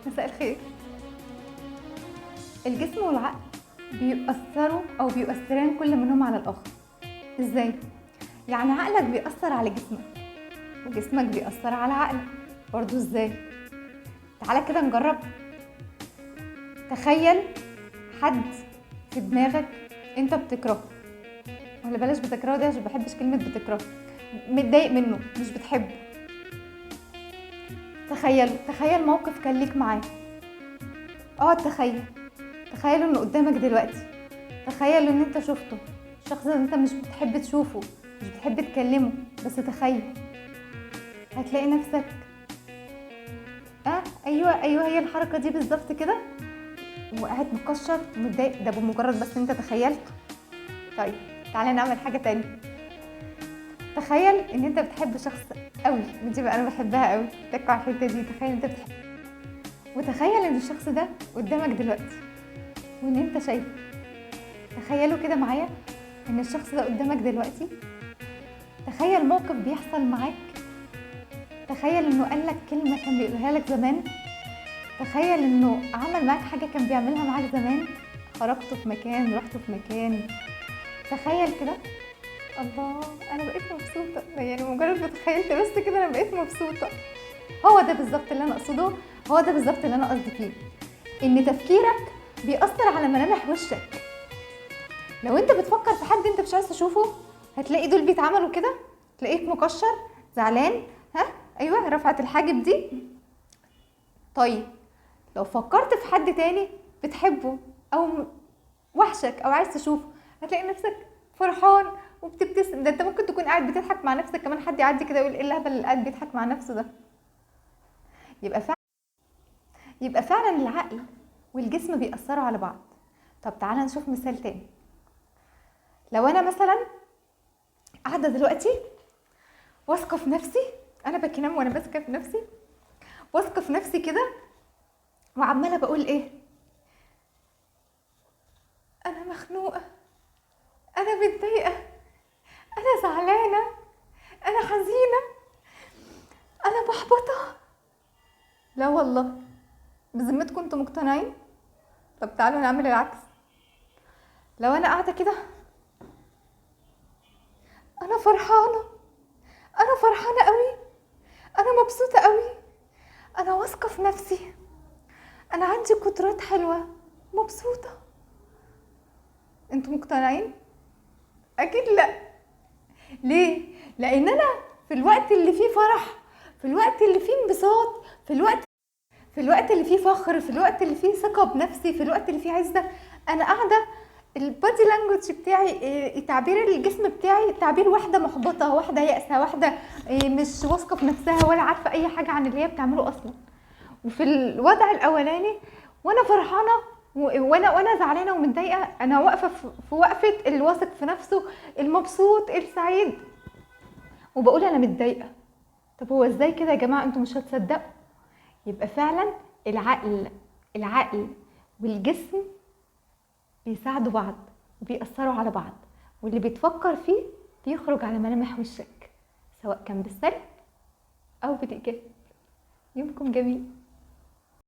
مساء الخير. الجسم والعقل بيؤثروا او بيؤثران كل منهم على الاخر. ازاي؟ يعني عقلك بيأثر على جسمك وجسمك بيأثر على عقلك برضو. ازاي؟ تعالى كده نجرب. تخيل حد في دماغك انت بتكرهه، ولا بلاش بتكرهه دي عشان بحبش كلمة بتكرهه، متضايق منه مش بتحبه. تخيل موقف كان ليك معاه. تخيل انه قدامك دلوقتي. تخيل ان انت شفته، الشخص ده انت مش بتحب تشوفه، مش بتحب تكلمه، بس تخيل. هتلاقي نفسك ايوه هي الحركه دي بالظبط كده، وقاعد مكشر ومتضايق، ده بمجرد بس انت تخيلت. طيب تعالى نعمل حاجه تانية. تخيل ان انت بتحب شخص قوي، ودي بقى انا بحبها قوي، تكوا على الحته دي. تخيل انت بتحب، وتخيل ان الشخص ده قدامك دلوقتي وان انت شايفه. تخيلوا كده معايا ان الشخص ده قدامك دلوقتي. تخيل موقف بيحصل معاك. تخيل انه قالك كلمة كان بيقولها لك زمان. تخيل انه عمل معاك حاجة كان بيعملها معاك زمان. خرجتوا في مكان، رحتوا في مكان. تخيل كده. الله، انا بقيت مبسوطة، يعني مجرد ما تخيلت بس كده انا بقيت مبسوطة. هو ده بالظبط اللي انا اقصده، هو ده بالظبط اللي انا قصدي فيه، ان تفكيرك بيأثر على ملامح وشك. لو انت بتفكر في حد انت مش عايز تشوفه، هتلاقي دول بيتعملوا كده، تلاقيك مكشر، زعلان، ايوه رفعت الحاجب دي. طيب لو فكرت في حد تاني بتحبه او وحشك او عايز تشوفه، هتلاقي نفسك فرحان وبتبتسم. ده انت ممكن تكون قاعد بتضحك مع نفسك كمان، حد يعدي كده يقول ايه الهبل اللي قاعد بيضحك مع نفسه ده. يبقى فعلا العقل والجسم بيأثروا على بعض. طب تعالى نشوف مثال تاني. لو انا مثلا قاعده دلوقتي واثقه في نفسي، انا بكنام وانا ماسكه في نفسي، واثقه في نفسي كده، وعماله بقول ايه؟ انا مخنوقه، انا متضايقه، انا زعلانه، انا حزينه، انا محبطه. لا والله، بذمتكم انتوا مقتنعين؟ طب تعالوا نعمل العكس. لو انا قاعده كده انا فرحانه، انا فرحانه قوي، انا مبسوطه قوي، انا واثقه في نفسي، انا عندي قدرات حلوه، مبسوطه. انتوا مقتنعين؟ اكيد لا. ليه؟ لان انا في الوقت اللي فيه فرح، في الوقت اللي فيه انبساط، في الوقت اللي فيه فخر، في الوقت اللي فيه ثقه بنفسي، في الوقت اللي فيه عزه، انا قاعده البادي لانجوج بتاعي، تعبير الجسم بتاعي تعبير واحده محبطه، واحده يائسه، واحده مش واثقه في نفسها ولا عارفه اي حاجه عن اللي هي بتعمله اصلا. وفي الوضع الاولاني وانا فرحانه وانا زعلانه ومتضايقه، انا واقفه في وقفه الواثق في نفسه، المبسوط، السعيد، وبقول انا متضايقه. طب هو ازاي كده يا جماعه؟ انتوا مش هتصدقوا. يبقى فعلا العقل والجسم بيساعدوا بعض وبيأثروا على بعض، واللي بتفكر فيه بيخرج على ملامح وشك، سواء كان بالسلب او بالايجاب. يومكم جميل.